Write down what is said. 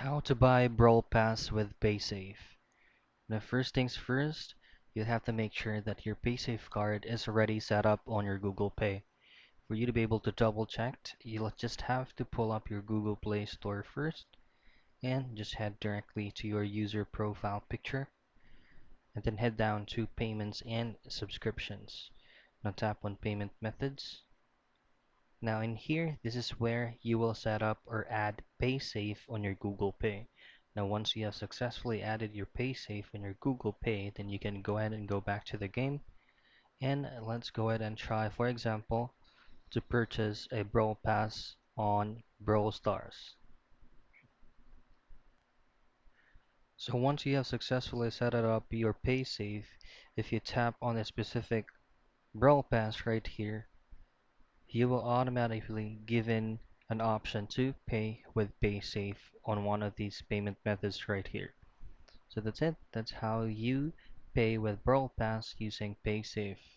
How to buy Brawl Pass with Paysafe. Now, first things first, you have to make sure that your Paysafe card is already set up on your Google Pay. For you to be able to double check, you'll just have to pull up your Google Play Store first and just head directly to your user profile picture and then head down to Payments and Subscriptions. Now tap on Payment Methods. Now in here, this is where you will set up or add Paysafe on your Google Pay. Now once you have successfully added your Paysafe on your Google Pay, then you can go ahead and go back to the game and let's go ahead and try, for example, to purchase a Brawl Pass on Brawl Stars. So once you have successfully set it up your Paysafe, if you tap on a specific Brawl Pass right here, you will automatically given an option to pay with Paysafe on one of these payment methods right here. So that's it. That's how you pay with Brawl Pass using Paysafe.